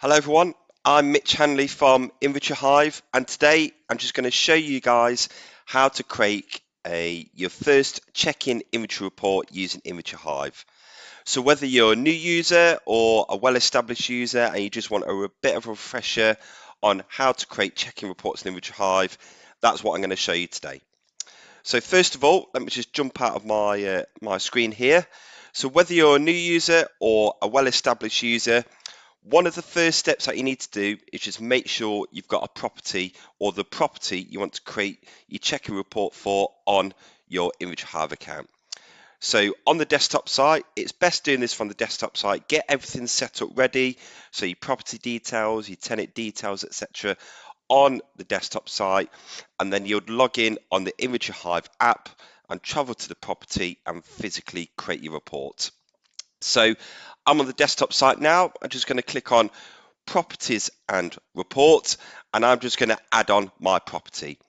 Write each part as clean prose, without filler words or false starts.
Hello everyone, I'm Mitch Hanley from Hive, and today I'm just going to show you guys how to create your first check-in inventory report using Hive. So whether you're a new user or a well-established user and you just want a bit of a refresher on how to create check-in reports in Hive, that's what I'm going to show you today. So first of all, let me just jump out of my screen here. So whether you're a new user or a well-established user, one of the first steps that you need to do is just make sure you've got a property or the property you want to create your check-in report for on your Hive account. So on the desktop site, it's best doing this from the desktop site. Get everything set up ready. So your property details, your tenant details, etc. on the desktop site, and then you'd log in on the Hive app and travel to the property and physically create your report. So I'm on the desktop site now. I'm just going to click on properties and reports, and I'm just going to add on my property.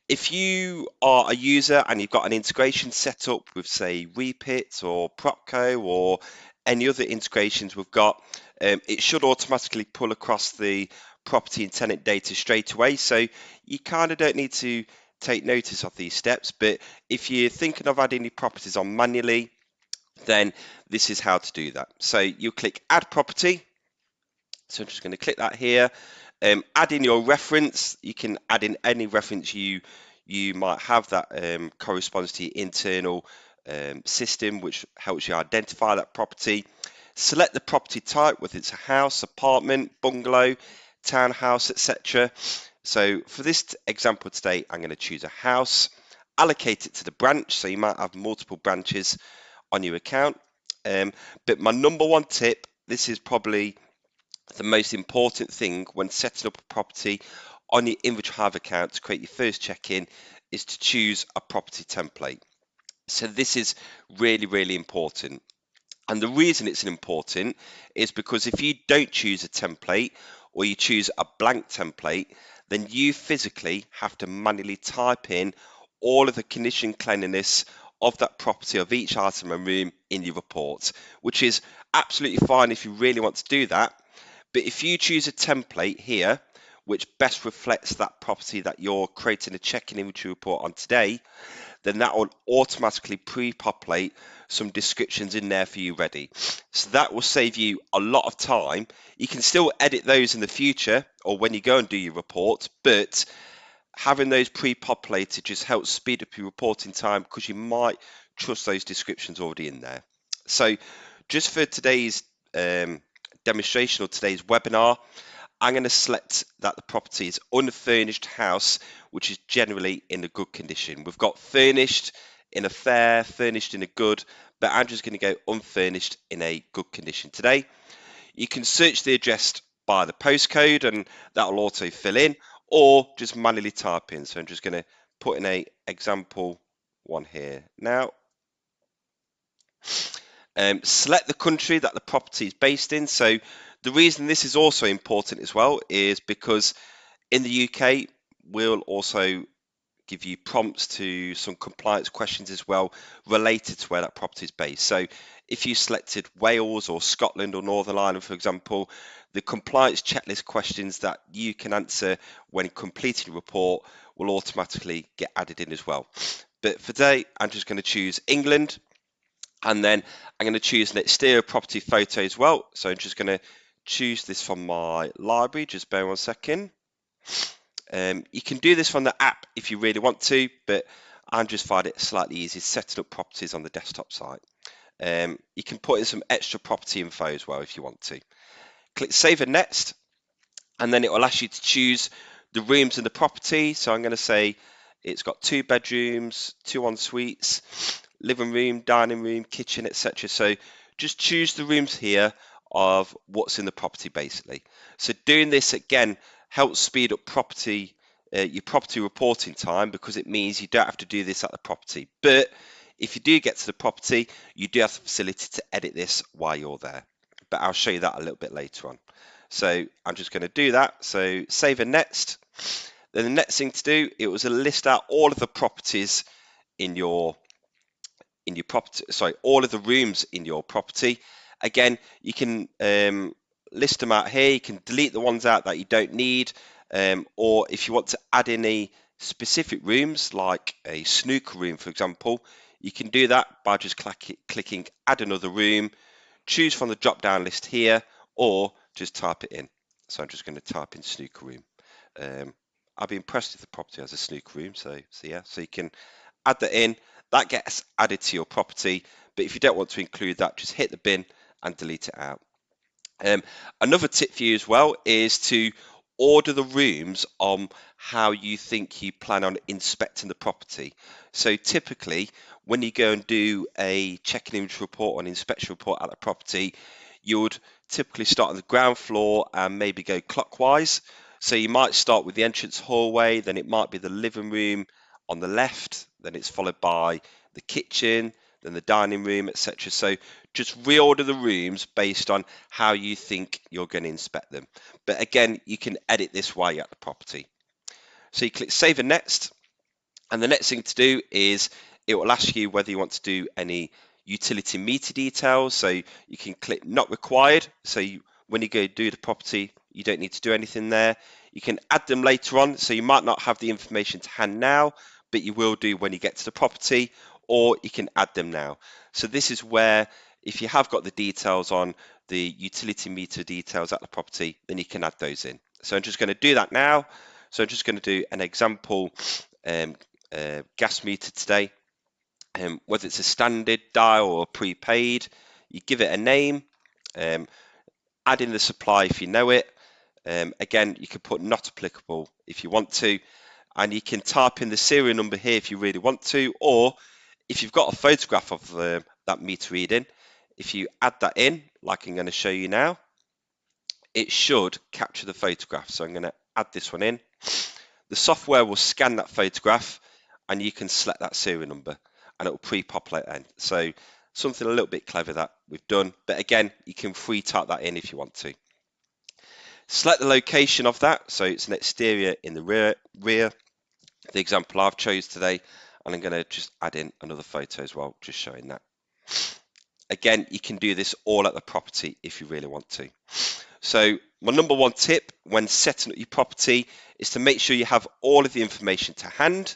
If you are a user and you've got an integration set up with, say, Repit or Propco or any other integrations we've got, it should automatically pull across the property and tenant data straight away. So you kind of don't need to take notice of these steps. But if you're thinking of adding your properties on manually, then this is how to do that. So you click Add Property. So I'm just going to click that here. Add in your reference. You can add in any reference you might have that corresponds to your internal system, which helps you identify that property. Select the property type, whether it's a house, apartment, bungalow, townhouse, etc. So for this example today, I'm going to choose a house. Allocate it to the branch, so you might have multiple branches on your account. But my number one tip, this is probably the most important thing when setting up a property on your Hive account to create your first check-in, is to choose a property template. So this is really, really important. And the reason it's important is because if you don't choose a template or you choose a blank template, then you physically have to manually type in all of the condition cleanliness of that property, of each item and room in your report, which is absolutely fine if you really want to do that. But if you choose a template here, which best reflects that property that you're creating a check-in inventory report on today, then that will automatically pre-populate some descriptions in there for you ready. So that will save you a lot of time. You can still edit those in the future or when you go and do your report, but having those pre-populated just helps speed up your reporting time because you might trust those descriptions already in there. So just for today's demonstration or today's webinar, I'm going to select that the property is unfurnished house, which is generally in a good condition. We've got furnished in a fair, furnished in a good, but I'm just going to go unfurnished in a good condition today. You can search the address by the postcode and that will auto fill in, or just manually type in. So I'm just going to put in a example one here now. Select the country that the property is based in. So the reason this is also important as well is because in the UK, we'll also give you prompts to some compliance questions as well related to where that property is based. So if you selected Wales or Scotland or Northern Ireland, for example, the compliance checklist questions that you can answer when completing a report will automatically get added in as well. But for today, I'm just going to choose England. And then I'm going to choose an exterior property photo as well. So I'm just going to choose this from my library. Just bear 1 second. You can do this from the app if you really want to, but I just find it slightly easier setting up properties on the desktop site. You can put in some extra property info as well if you want to. Click Save and Next, and then it will ask you to choose the rooms in the property. So I'm going to say it's got 2 bedrooms, 2 en suites, living room, dining room, kitchen, etc. So just choose the rooms here of what's in the property basically. So doing this again helps speed up your property reporting time because it means you don't have to do this at the property. But if you do get to the property, you do have the facility to edit this while you're there. But I'll show you that a little bit later on. So I'm just going to do that. So save and next. Then the next thing to do, it was to list out all of the properties in your property, sorry, all of the rooms in your property. Again, you can list them out here. You can delete the ones out that you don't need, or if you want to add any specific rooms, like a snooker room, for example, you can do that by just clicking add another room, choose from the drop down list here, or just type it in. So I'm just going to type in snooker room. I'll be impressed if the property has a snooker room. So yeah, so you can add that in. That gets added to your property. But if you don't want to include that, just hit the bin and delete it out. Another tip for you as well is to order the rooms on how you think you plan on inspecting the property. So typically, when you go and do a check-in inventory report or an inspection report at the property, you would typically start on the ground floor and maybe go clockwise. So you might start with the entrance hallway, then it might be the living room on the left, then it's followed by the kitchen, then the dining room, etc. So just reorder the rooms based on how you think you're going to inspect them. But again, you can edit this while you're at the property. So you click Save and Next, and the next thing to do is it will ask you whether you want to do any utility meter details. So you can click Not Required. So when you go do the property, you don't need to do anything there. You can add them later on. So you might not have the information to hand now, but you will do when you get to the property, or you can add them now. So this is where, if you have got the details on the utility meter details at the property, then you can add those in. So I'm just going to do that now. So I'm just going to do an example gas meter today. Whether it's a standard dial or prepaid, you give it a name, add in the supply if you know it. Again, you can put not applicable if you want to, and you can type in the serial number here if you really want to, or if you've got a photograph of that meter reading, if you add that in, like I'm going to show you now, it should capture the photograph. So I'm going to add this one in. The software will scan that photograph and you can select that serial number and it will pre-populate then. So something a little bit clever that we've done, but again, you can free type that in if you want to. Select the location of that, so it's an exterior in the rear, the example I've chose today, and I'm going to just add in another photo as well, just showing that. Again, you can do this all at the property if you really want to. So my number one tip when setting up your property is to make sure you have all of the information to hand.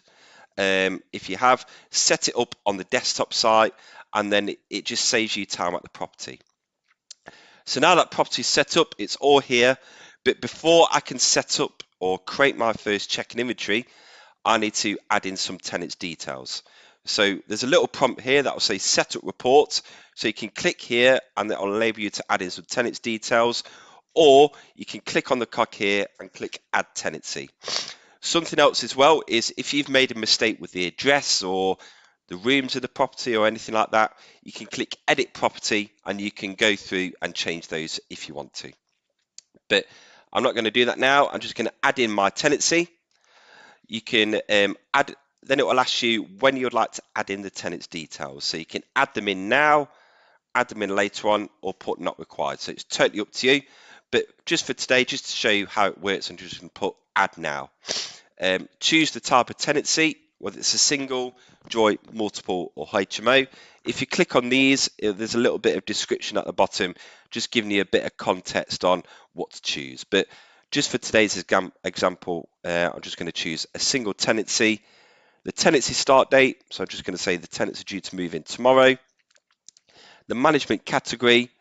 If you have, set it up on the desktop site, and then it just saves you time at the property. So now that property is set up, it's all here. But before I can set up or create my first check-in inventory, I need to add in some tenants details. So there's a little prompt here that will say set up report. So you can click here and that will enable you to add in some tenants details, or you can click on the cog here and click add tenancy. Something else as well is if you've made a mistake with the address or the rooms of the property or anything like that, you can click edit property and you can go through and change those if you want to. But I'm not going to do that now. I'm just going to add in my tenancy. You can add, then it will ask you when you'd like to add in the tenant's details. So you can add them in now, add them in later on, or put not required. So it's totally up to you. But just for today, just to show you how it works, I'm just going to put add now. Choose the type of tenancy, whether it's a single, joint, multiple, or HMO. If you click on these, there's a little bit of description at the bottom, just giving you a bit of context on what to choose. But just for today's example, I'm just going to choose a single tenancy. The tenancy start date, so I'm just going to say the tenants are due to move in tomorrow. The management category,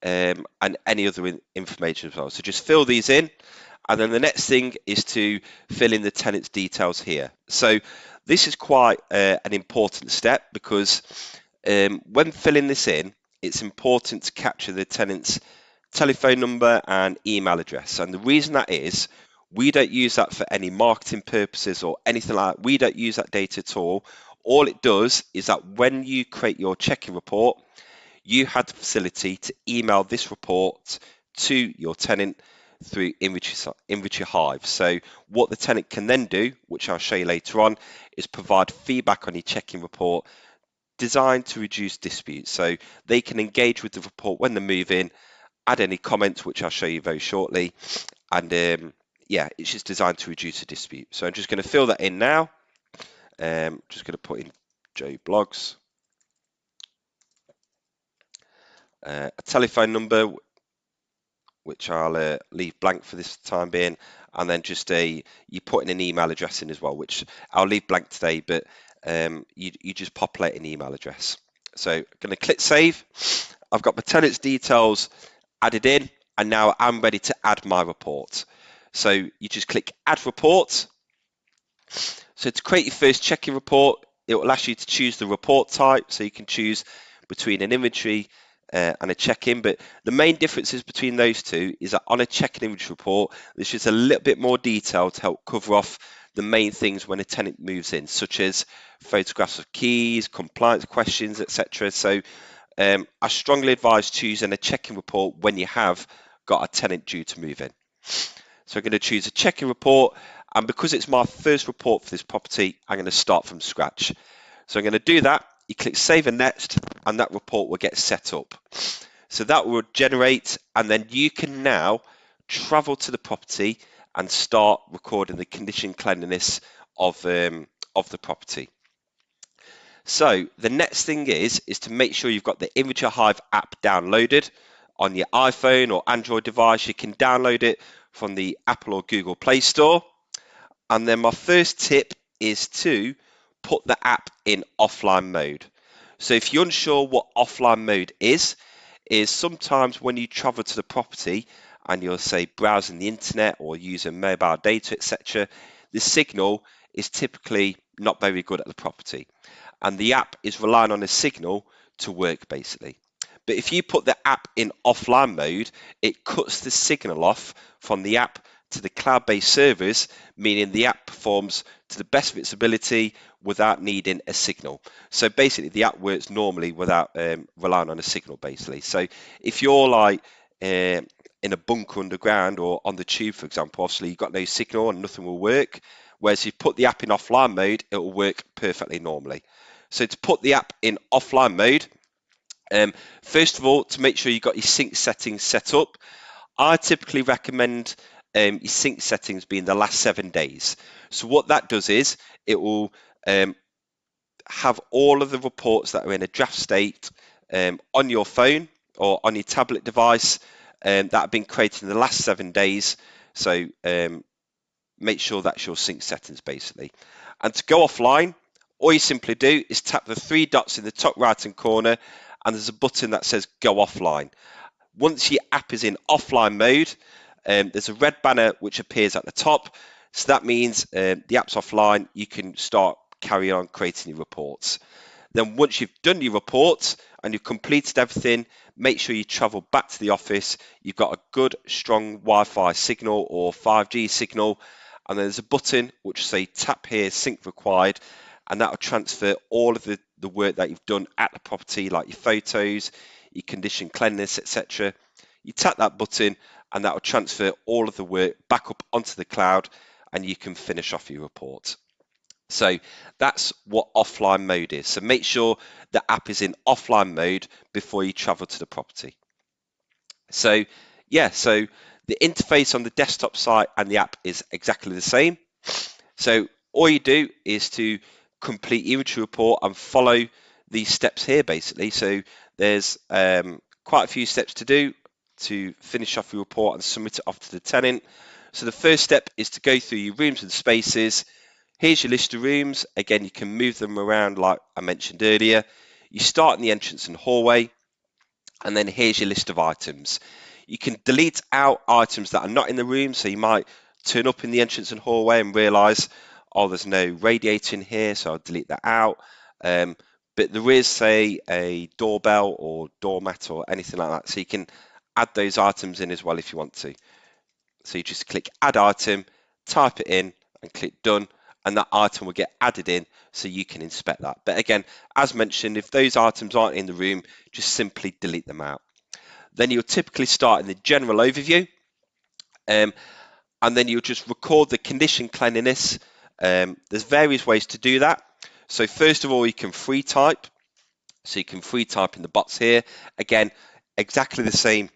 and any other information as well. So just fill these in. And then the next thing is to fill in the tenant's details here. So this is quite an important step because when filling this in, it's important to capture the tenant's telephone number and email address. And the reason that is, we don't use that for any marketing purposes or anything like that. We don't use that data at all. All it does is that when you create your check-in report, you had the facility to email this report to your tenant through Inventory Hive. So what the tenant can then do, which I'll show you later on, is provide feedback on your check-in report designed to reduce disputes. So they can engage with the report when they move in, add any comments, which I'll show you very shortly. And yeah, it's just designed to reduce a dispute. So I'm just going to fill that in now. Just going to put in Joe Blogs. A telephone number, which I'll leave blank for this time being, and then just you put in an email address in as well, which I'll leave blank today, but you just populate an email address. So I'm going to click save. I've got my tenant's details added in, and now I'm ready to add my report. So you just click add report. So to create your first check-in report, it will ask you to choose the report type. So you can choose between an inventory and a check-in. But the main differences between those two is that on a check-in inventory report, there's just a little bit more detail to help cover off the main things when a tenant moves in, such as photographs of keys, compliance questions, etc. So I strongly advise choosing a check-in report when you have got a tenant due to move in. So I'm going to choose a check-in report, and because it's my first report for this property, I'm going to start from scratch. So I'm going to do that. You click save and next, and that report will get set up. So that will generate, and then you can now travel to the property and start recording the condition cleanliness of the property. So the next thing is to make sure you've got the Inventory Hive app downloaded on your iPhone or Android device. You can download it from the Apple or Google Play Store. And then my first tip is to put the app in offline mode. So if you're unsure what offline mode is sometimes when you travel to the property and you're, say, browsing the internet or using mobile data, etc., the signal is typically not very good at the property. And the app is relying on a signal to work, basically. But if you put the app in offline mode, it cuts the signal off from the app to the cloud-based servers, meaning the app performs to the best of its ability without needing a signal. So basically, the app works normally without relying on a signal, basically. So if you're like in a bunker underground or on the tube, for example, obviously you've got no signal and nothing will work. Whereas if you put the app in offline mode, it will work perfectly normally. So to put the app in offline mode, first of all, to make sure you've got your sync settings set up, I typically recommend your sync settings being the last 7 days. So what that does is it will have all of the reports that are in a draft state on your phone or on your tablet device that have been created in the last 7 days. So make sure that's your sync settings, basically. And to go offline, all you simply do is tap the 3 dots in the top right hand corner, and there's a button that says go offline. Once your app is in offline mode, there's a red banner which appears at the top. So that means the app's offline, you can start carrying on creating your reports. Then once you've done your reports and you've completed everything, make sure you travel back to the office. You've got a good, strong Wi-Fi signal or 5G signal. And then there's a button which will say tap here, sync required. And that will transfer all of the work that you've done at the property, like your photos, your condition cleanliness, etc. You tap that button and that will transfer all of the work back up onto the cloud, and you can finish off your report. So that's what offline mode is. So make sure the app is in offline mode before you travel to the property. So yeah, so the interface on the desktop site and the app is exactly the same. So all you do is to complete your inventory report and follow these steps here, basically. So there's quite a few steps to do to finish off your report and submit it off to the tenant. So the first step is to go through your rooms and spaces. Here's your list of rooms. Again, you can move them around like I mentioned earlier. You start in the entrance and hallway, and then here's your list of items. You can delete out items that are not in the room, so you might turn up in the entrance and hallway and realise, oh, there's no radiator in here, so I'll delete that out. But there is, say, a doorbell or doormat or anything like that, so you can add those items in as well if you want to. So you just click add item, type it in, and click done, and that item will get added in so you can inspect that. But again, as mentioned, if those items aren't in the room, just simply delete them out. Then you'll typically start in the general overview, and then you'll just record the condition cleanliness. There's various ways to do that. So first of all, you can free type. So you can free type in the box here. Again, exactly the same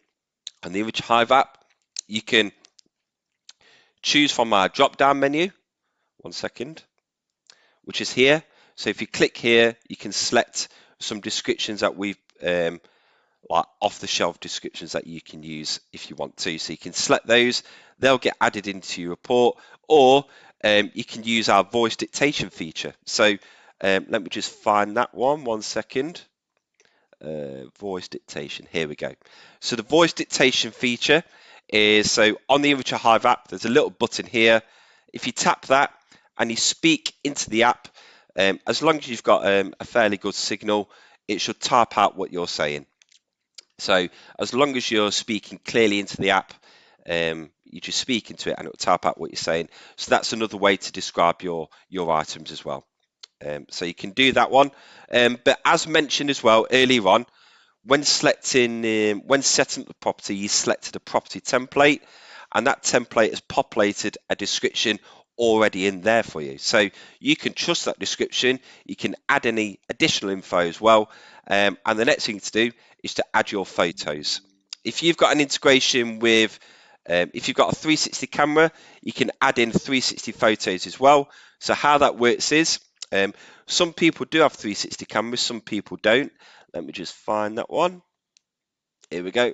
on the Inventory Hive app. You can choose from our drop-down menu. One second. Which is here. So if you click here, you can select some descriptions that we've like off-the-shelf descriptions that you can use if you want to. So you can select those, they'll get added into your report, or you can use our voice dictation feature. So let me just find that one second. Voice dictation, here we go. So the voice dictation feature is, so on the Inventory Hive app, there's a little button here. If you tap that and you speak into the app, as long as you've got a fairly good signal, it should type out what you're saying. So as long as you're speaking clearly into the app, you just speak into it and it will type out what you're saying. So that's another way to describe your items as well. So you can do that one. But as mentioned as well earlier on, when selecting, when setting up the property, you selected a property template, and that template has populated a description already in there for you. So you can trust that description. You can add any additional info as well. And the next thing to do is to add your photos. If you've got an integration with, if you've got a 360 camera, you can add in 360 photos as well. So how that works is, some people do have 360 cameras, some people don't. Let me just find that one. Here we go.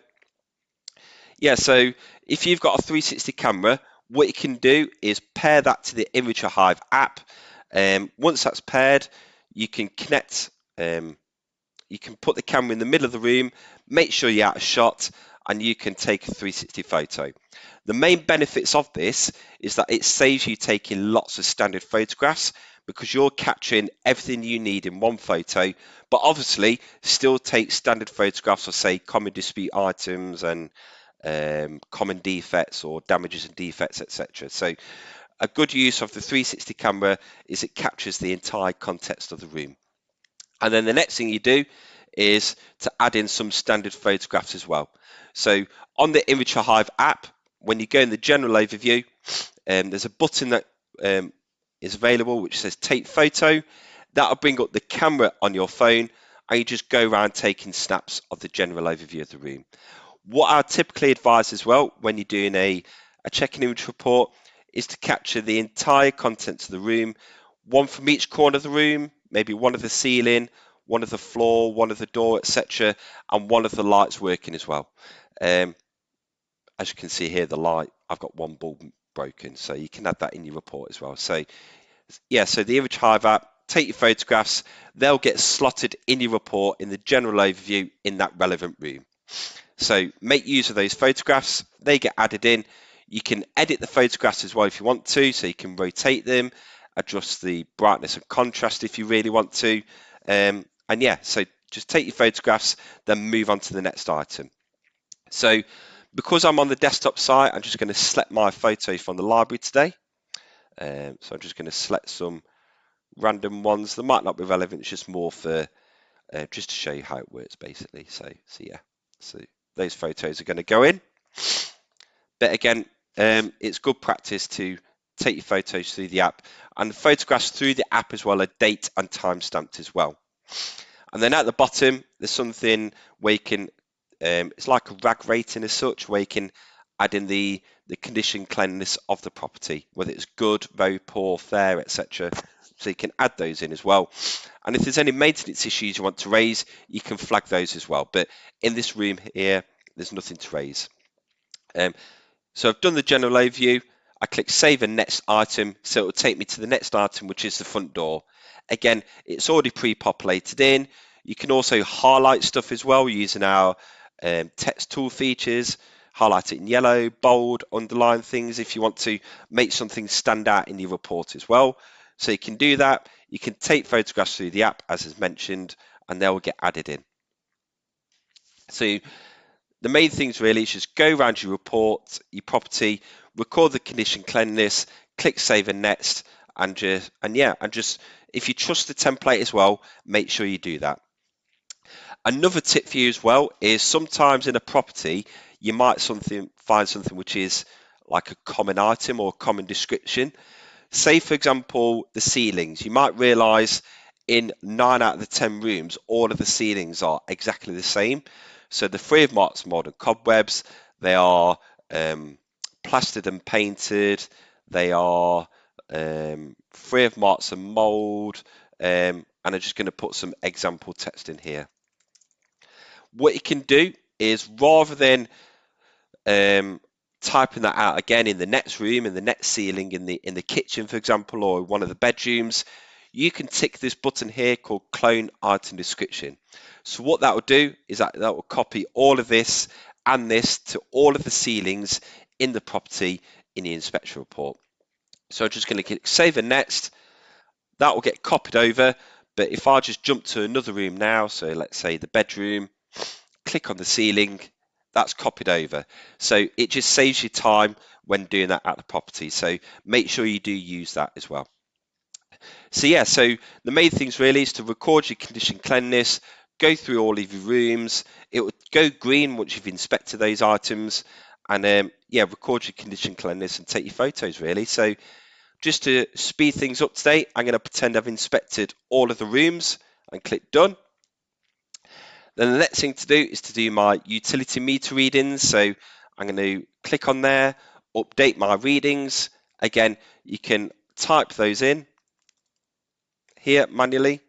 Yeah, so if you've got a 360 camera, what you can do is pair that to the Inventory Hive app. Once that's paired, you can connect, you can put the camera in the middle of the room, make sure you're out of shot, and you can take a 360 photo. The main benefits of this is that it saves you taking lots of standard photographs, because you're capturing everything you need in one photo, but obviously still take standard photographs of, say, common dispute items and common defects or damages and defects, etc. So a good use of the 360 camera is it captures the entire context of the room. And then the next thing you do is to add in some standard photographs as well. So on the Inventory Hive app, when you go in the general overview, there's a button that is available which says take photo. That'll bring up the camera on your phone, and you just go around taking snaps of the general overview of the room. What I typically advise as well when you're doing a check-in inventory report is to capture the entire contents of the room, one from each corner of the room, maybe one of the ceiling, one of the floor, one of the door, etc., and one of the lights working as well. As you can see here, the light, I've got one bulb broken, so you can add that in your report as well. So yeah, so the Inventory Hive app, take your photographs, they'll get slotted in your report in the general overview in that relevant room. So make use of those photographs, they get added in. You can edit the photographs as well if you want to, so you can rotate them, adjust the brightness and contrast if you really want to. And yeah, so just take your photographs, then move on to the next item. So because I'm on the desktop site, I'm just going to select my photo from the library today. So I'm just going to select some random ones that might not be relevant. It's just more for just to show you how it works, basically. So yeah, so those photos are going to go in. But again, it's good practice to take your photos through the app, and the photographs through the app as well are date and time stamped as well. And then at the bottom, there's something where you can, it's like a RAG rating as such, where you can add in the condition cleanliness of the property, whether it's good, very poor, fair, etc. So you can add those in as well. And if there's any maintenance issues you want to raise, you can flag those as well. But in this room here, there's nothing to raise. So I've done the general overview. I click save and next item, so it will take me to the next item, which is the front door. Again, it's already pre-populated in. You can also highlight stuff as well using our text tool features. Highlight it in yellow, bold, underline things if you want to make something stand out in your report as well. So you can do that. You can take photographs through the app, as is mentioned, and they will get added in. So the main things really is just go around your report, your property, record the condition cleanliness, click save and next, and just if you trust the template as well, make sure you do that. Another tip for you as well is sometimes in a property you might find something which is like a common item or a common description. Say for example the ceilings. You might realise in 9 out of the 10 rooms all of the ceilings are exactly the same. So the free of marks, modern cobwebs, they are plastered and painted, they are free of marks and mould, and I'm just going to put some example text in here. What you can do is, rather than typing that out again in the next room, in the next ceiling, in the kitchen, for example, or one of the bedrooms, you can tick this button here called Clone Item Description. So what that will do is that will copy all of this and this to all of the ceilings in the property in the inspection report. So I'm just going to click Save and Next. That will get copied over. But if I just jump to another room now, so let's say the bedroom, click on the ceiling, that's copied over. So it just saves you time when doing that at the property. So make sure you do use that as well. So yeah, so the main things really is to record your condition cleanliness, go through all of your rooms. It will go green once you've inspected those items, and yeah, record your condition cleanliness and take your photos really. So just to speed things up today, I'm going to pretend I've inspected all of the rooms and click done. Then the next thing to do is to do my utility meter readings. So I'm going to click on there, update my readings. Again, you can type those in here manually,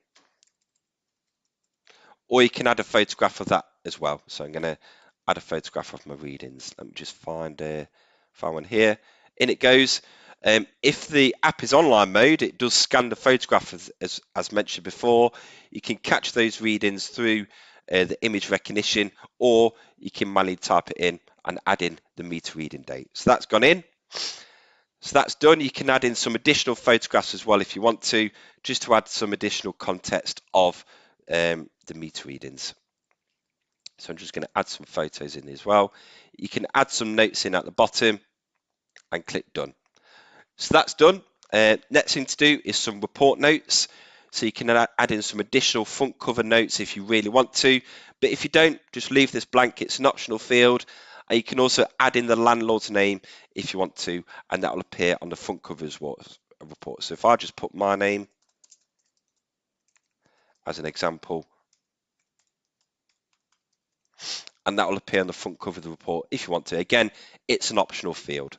or you can add a photograph of that as well. So I'm going to add a photograph of my readings. Let me just find one here. In it goes. If the app is online mode, it does scan the photograph as mentioned before. You can catch those readings through the image recognition, or you can manually type it in and add in the meter reading date. So that's gone in. So that's done. You can add in some additional photographs as well if you want to, just to add some additional context of the meter readings. So I'm just going to add some photos in as well. You can add some notes in at the bottom and click done. So that's done. Next thing to do is some report notes. So you can add in some additional front cover notes if you really want to. But if you don't, just leave this blank. It's an optional field. And you can also add in the landlord's name if you want to, and that will appear on the front cover as well, report. So if I just put my name as an example, and that will appear on the front cover of the report if you want to. Again, it's an optional field.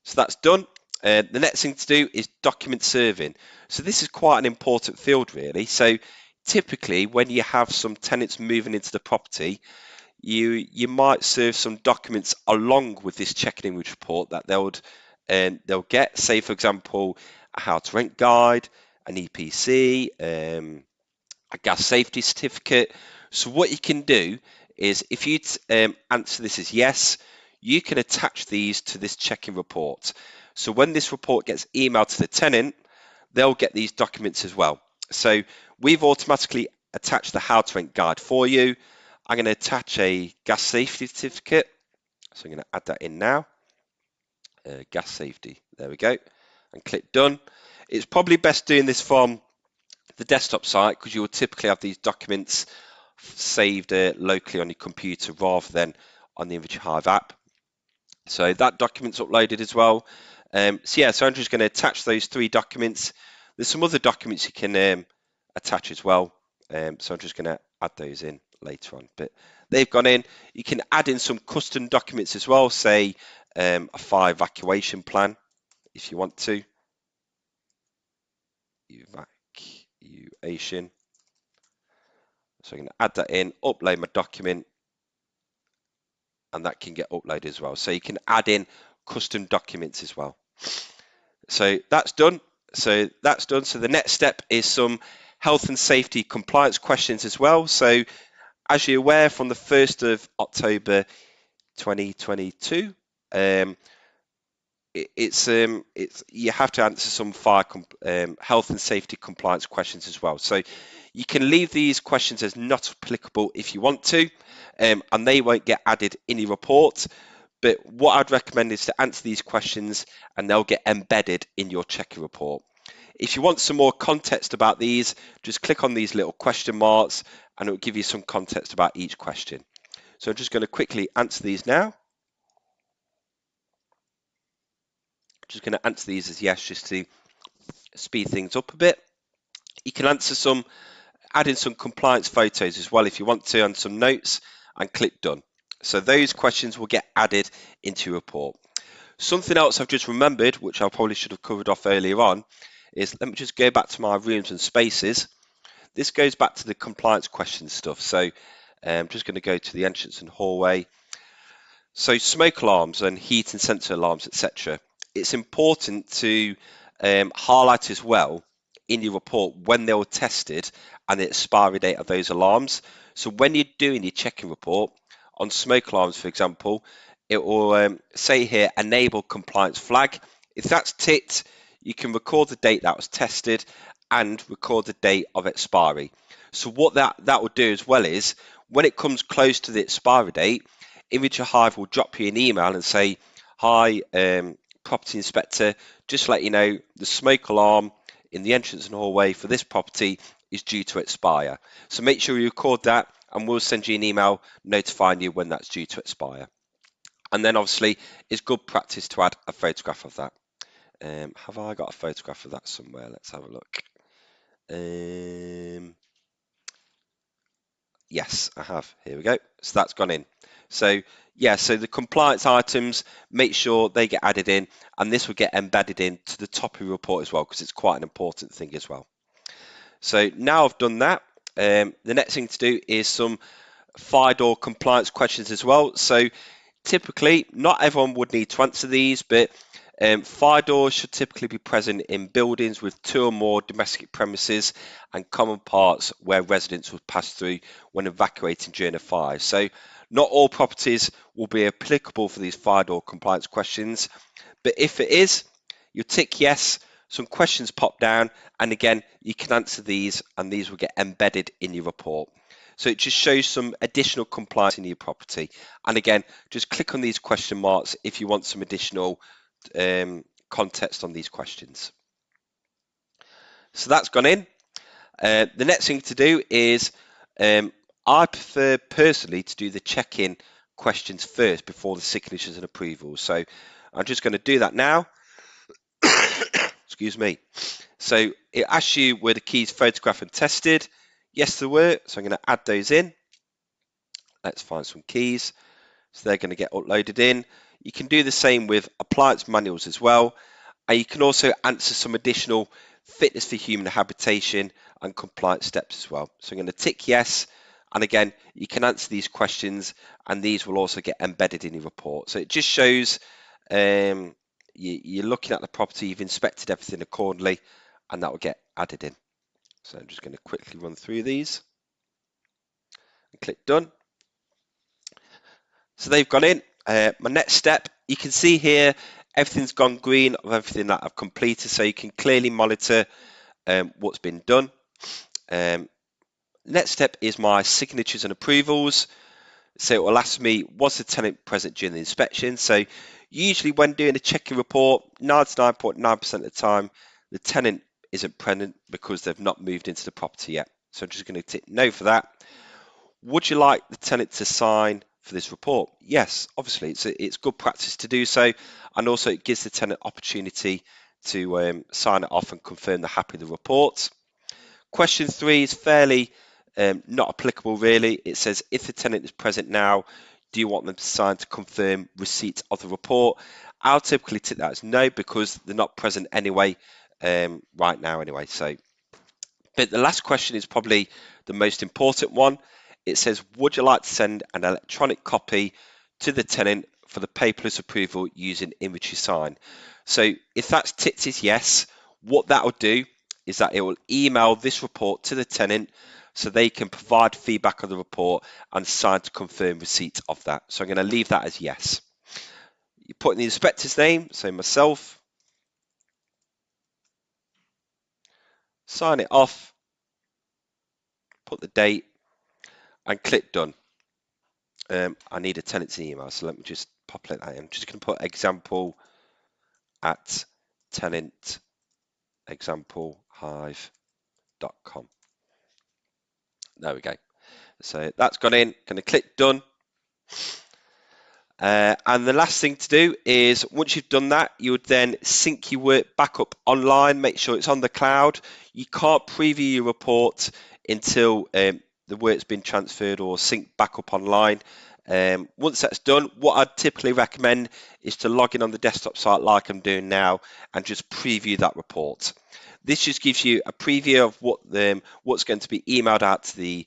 So that's done. The next thing to do is document serving. So this is quite an important field really. So typically when you have some tenants moving into the property, you might serve some documents along with this check-in image report that they'll get. Say for example, a how to rent guide, an EPC, a gas safety certificate. So what you can do is, if you answer this as yes, you can attach these to this check-in report. So when this report gets emailed to the tenant, they'll get these documents as well. So we've automatically attached the how to rent guide for you. I'm going to attach a gas safety certificate. So I'm going to add that in now. Gas safety, there we go, and click done. It's probably best doing this from the desktop site because you will typically have these documents saved locally on your computer rather than on the Inventory Hive app. So that document's uploaded as well. So yeah, so I'm just going to attach those 3 documents. There's some other documents you can attach as well. So I'm just going to add those in later on. But they've gone in. You can add in some custom documents as well, say a fire evacuation plan if you want to. Evacuation. So I'm going to add that in, upload my document, and that can get uploaded as well. So you can add in custom documents as well. So that's done. So the next step is some health and safety compliance questions as well. So as you're aware, from the 1st of October 2022, it's you have to answer some fire health and safety compliance questions as well. So you can leave these questions as not applicable if you want to, and they won't get added in your report. But what I'd recommend is to answer these questions and they'll get embedded in your check-in report. If you want some more context about these, just click on these little question marks and it will give you some context about each question. So I'm just going to quickly answer these now. Just going to answer these as yes, just to speed things up a bit. You can add in some compliance photos as well if you want to, and some notes, and click done. So those questions will get added into your report. Something else I've just remembered, which I probably should have covered off earlier on, is let me just go back to my rooms and spaces. This goes back to the compliance question stuff. So I'm just going to go to the entrance and hallway. So smoke alarms and heat and sensor alarms, etc. It's important to highlight as well in your report when they were tested and the expiry date of those alarms. So when you're doing your checking report on smoke alarms, for example, it will say here enable compliance flag. If that's ticked, you can record the date that was tested and record the date of expiry. So what that will do as well is when it comes close to the expiry date, Hive will drop you an email and say, hi, property inspector, just to let you know the smoke alarm in the entrance and hallway for this property is due to expire. So make sure you record that and we'll send you an email notifying you when that's due to expire. And then obviously it's good practice to add a photograph of that. Have I got a photograph of that somewhere? Let's have a look. Yes, I have. Here we go. So that's gone in. So yeah, so the compliance items, make sure they get added in, and this will get embedded into the top of your report as well, because it's quite an important thing as well. So now I've done that, the next thing to do is some fire door compliance questions as well. So typically, not everyone would need to answer these, but fire doors should typically be present in buildings with 2 or more domestic premises and common parts where residents would pass through when evacuating during a fire. So not all properties will be applicable for these fire door compliance questions, but if it is, you tick yes, some questions pop down, and again, you can answer these and these will get embedded in your report. So it just shows some additional compliance in your property. And again, just click on these question marks if you want some additional context on these questions. So that's gone in. The next thing to do is I prefer personally to do the check-in questions first before the signatures and approvals. So I'm just going to do that now. Excuse me. So it asks you were the keys photographed and tested. Yes, there were. So I'm going to add those in. Let's find some keys. So they're going to get uploaded in. You can do the same with appliance manuals as well. And you can also answer some additional fitness for human habitation and compliance steps as well. So I'm going to tick yes. And again, you can answer these questions and these will also get embedded in your report. So it just shows you're looking at the property, you've inspected everything accordingly, and that will get added in. So I'm just going to quickly run through these and click done. So they've gone in. My next step, you can see here, everything's gone green of everything that I've completed, so you can clearly monitor what's been done. Next step is my signatures and approvals. So it will ask me, was the tenant present during the inspection? So usually when doing a checking report, 99.9% of the time, the tenant isn't present because they've not moved into the property yet. So I'm just going to tick no for that. Would you like the tenant to sign for this report? Yes, obviously, it's good practice to do so, and also it gives the tenant opportunity to sign it off and confirm they're happy with the report. Question 3 is fairly not applicable really. It says if the tenant is present now, do you want them to sign to confirm receipt of the report? I'll typically tick that as no because they're not present anyway right now anyway. But the last question is probably the most important one. It says, would you like to send an electronic copy to the tenant for the paperless approval using inventory sign? So if that's ticked as yes, what that will do is that it will email this report to the tenant so they can provide feedback on the report and sign to confirm receipt of that. So I'm going to leave that as yes. You put in the inspector's name, so myself, sign it off, put the date, and click done. I need a tenant's email, so let me just populate that in. I'm just going to put example at tenantexamplehive.com. There we go. So that's gone in. Going to click done. And the last thing to do is once you've done that, you would then sync your work back up online, make sure it's on the cloud. You can't preview your report until the work's been transferred or synced back up online. Once that's done, what I'd typically recommend is to log in on the desktop site like I'm doing now and just preview that report. This just gives you a preview of what's going to be emailed out to the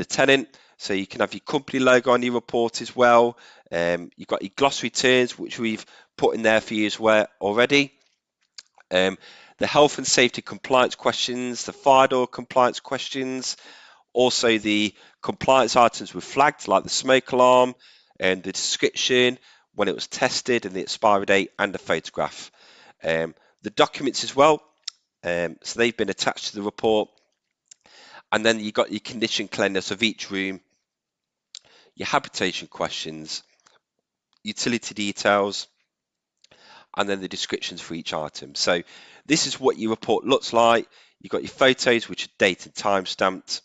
tenant. So you can have your company logo on your report as well. You've got your glossary terms, which we've put in there for you as well already. The health and safety compliance questions, the fire door compliance questions, also the compliance items were flagged, like the smoke alarm and the description, when it was tested and the expiry date and the photograph. The documents as well, so they've been attached to the report. And then you've got your condition cleanliness of each room, your habitation questions, utility details, and then the descriptions for each item. So this is what your report looks like. You've got your photos, which are date and time stamped,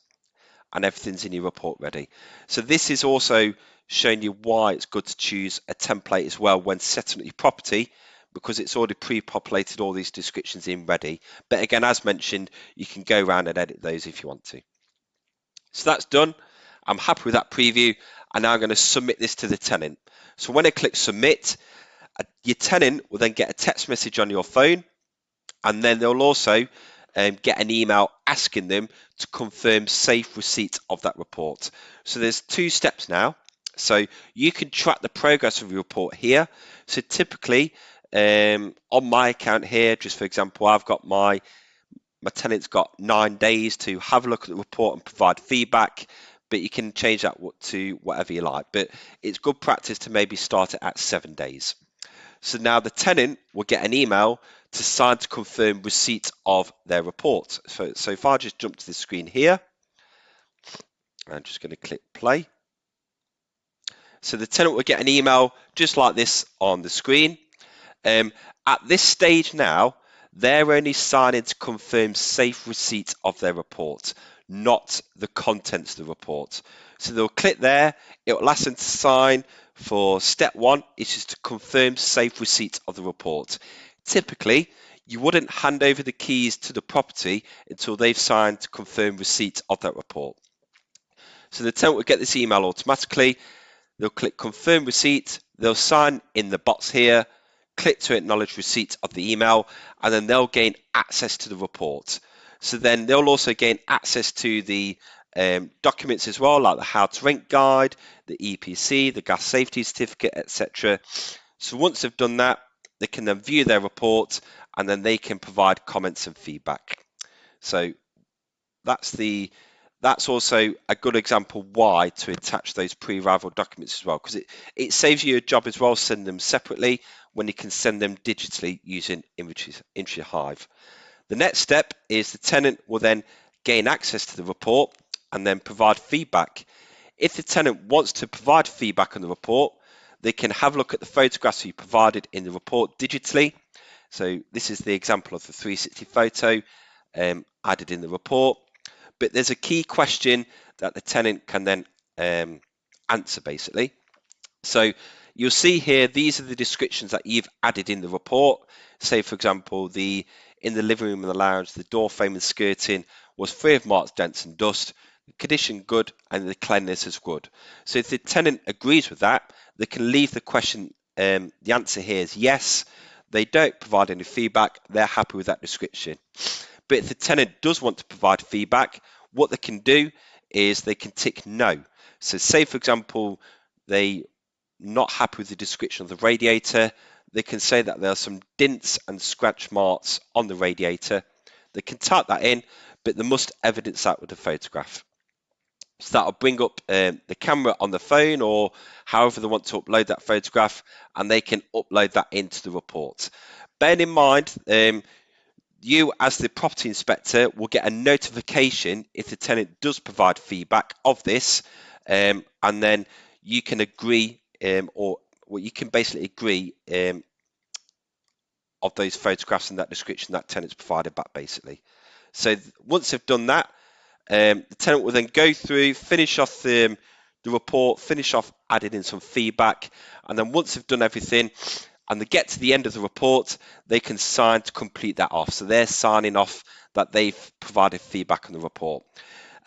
and everything's in your report ready. So this is also showing you why it's good to choose a template as well when setting up your property, because it's already pre-populated all these descriptions in ready. But again, as mentioned, you can go around and edit those if you want to. So that's done. I'm happy with that preview, and now I'm going to submit this to the tenant. So when I click submit, your tenant will then get a text message on your phone, and then they'll also get an email asking them to confirm safe receipt of that report. So there's 2 steps now. So you can track the progress of your report here. So typically on my account here, just for example, I've got my tenant's got 9 days to have a look at the report and provide feedback, but you can change that to whatever you like. But it's good practice to maybe start it at 7 days. So now the tenant will get an email to sign to confirm receipt of their report. So if I just jump to the screen here, I'm just going to click play. So the tenant will get an email just like this on the screen. At this stage now, they're only signing to confirm safe receipt of their report, not the contents of the report. So they'll click there, it will ask them to sign for step 1, it's just to confirm safe receipt of the report. Typically, you wouldn't hand over the keys to the property until they've signed to confirm receipt of that report. So the tenant will get this email automatically. They'll click confirm receipt, they'll sign in the box here, click to acknowledge receipt of the email, and then they'll gain access to the report. So then they'll also gain access to the documents as well, like the how to rent guide, the EPC, the gas safety certificate, etc. So once they've done that, they can then view their report, and then they can provide comments and feedback. So that's also a good example why to attach those pre-arrival documents as well, because it saves you a job as well, send them separately when you can send them digitally using Inventory Hive. The next step is the tenant will then gain access to the report and then provide feedback. If the tenant wants to provide feedback on the report, they can have a look at the photographs you provided in the report digitally. So this is the example of the 360 photo added in the report. But there's a key question that the tenant can then answer basically. So you'll see here, these are the descriptions that you've added in the report. Say, for example, in the living room and the lounge, the door frame and skirting was free of marks, dents and dust, the condition good, and the cleanliness is good. So if the tenant agrees with that, they can leave the question, the answer here is yes. They don't provide any feedback, they're happy with that description. But if the tenant does want to provide feedback, what they can do is they can tick no. So say, for example, they're not happy with the description of the radiator, they can say that there are some dents and scratch marks on the radiator. They can type that in, but they must evidence that with a photograph. So that'll bring up the camera on the phone or however they want to upload that photograph, and they can upload that into the report. Bearing in mind, you as the property inspector will get a notification if the tenant does provide feedback of this, and then you can agree you can basically agree of those photographs and that description that tenant's provided back basically. So once they've done that, the tenant will then go through, finish off the report, finish off adding in some feedback, and then once they've done everything and they get to the end of the report, they can sign to complete that off. So they're signing off that they've provided feedback on the report.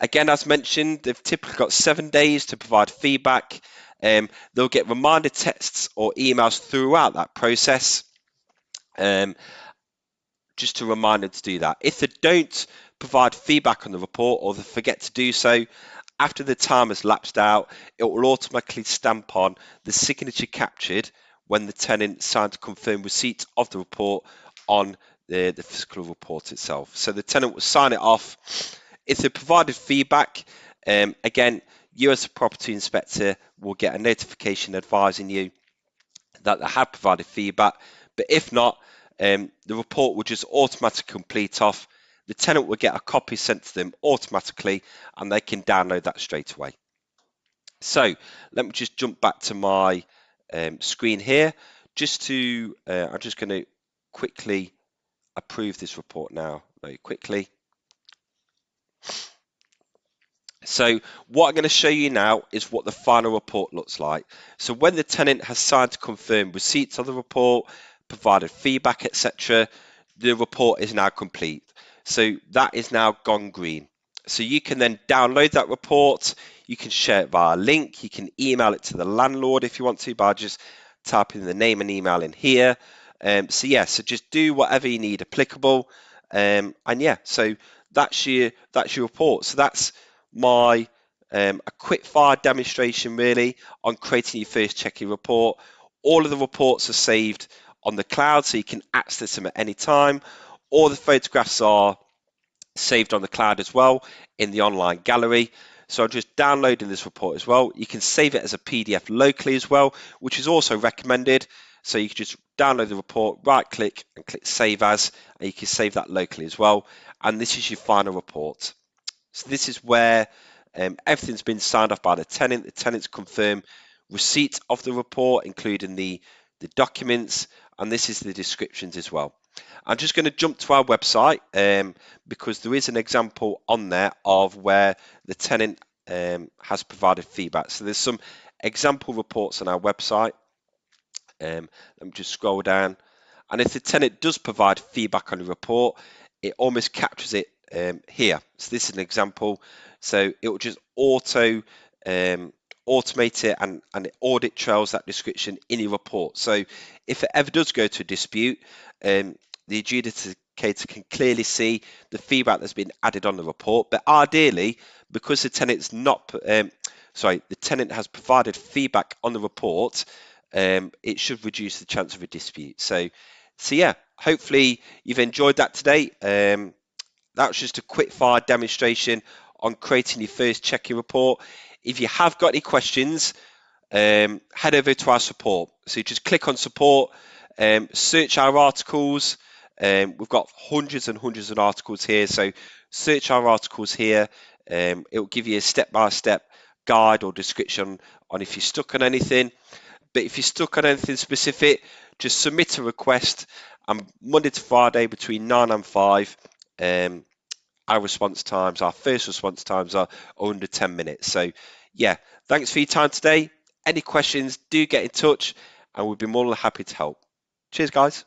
Again, as mentioned, they've typically got 7 days to provide feedback. They'll get reminder texts or emails throughout that process, just to remind them to do that. If they don't provide feedback on the report or they forget to do so, After the time has lapsed out, it will automatically stamp on the signature captured when the tenant signed to confirm receipt of the report on the physical report itself. So the tenant will sign it off. If they provided feedback, again, you as a property inspector will get a notification advising you that they have provided feedback. But if not, the report will just automatically complete off. The tenant will get a copy sent to them automatically, and they can download that straight away. So let me just jump back to my screen here. I'm just going to quickly approve this report now, very quickly. So what I'm going to show you now is what the final report looks like. So when the tenant has signed to confirm receipts of the report, provided feedback, etc., the report is now complete. So that is now gone green. So you can then download that report. You can share it via a link. You can email it to the landlord if you want to by just typing the name and email in here. So just do whatever you need applicable. So that's your report. So that's my a quickfire demonstration really on creating your first check-in report. All of the reports are saved on the cloud, so you can access them at any time. All the photographs are saved on the cloud as well in the online gallery. So I'm just downloading this report as well. You can save it as a PDF locally as well, which is also recommended. So you can just download the report, right click and click save as, and you can save that locally as well. And this is your final report. So this is where everything's been signed off by the tenant. The tenants confirm receipt of the report, including the documents, and this is the descriptions as well. I'm just going to jump to our website because there is an example on there of where the tenant has provided feedback. So there's some example reports on our website. Let me just scroll down. And if the tenant does provide feedback on the report, it almost captures it here. So this is an example. So it will just automate it and it audit trails that description in your report. So if it ever does go to a dispute, the adjudicator can clearly see the feedback that's been added on the report. But ideally, because the tenant has provided feedback on the report, it should reduce the chance of a dispute. So yeah, hopefully you've enjoyed that today. That was just a quick fire demonstration on creating your first check-in report. If you have got any questions, head over to our support. So you just click on support, search our articles. We've got hundreds and hundreds of articles here. So search our articles here. It will give you a step-by-step guide or description on if you're stuck on anything. But if you're stuck on anything specific, just submit a request. And Monday to Friday between 9 and 5, our first response times are under 10 minutes. So yeah, thanks for your time today. Any questions, do get in touch and we'll be more than happy to help. Cheers, guys.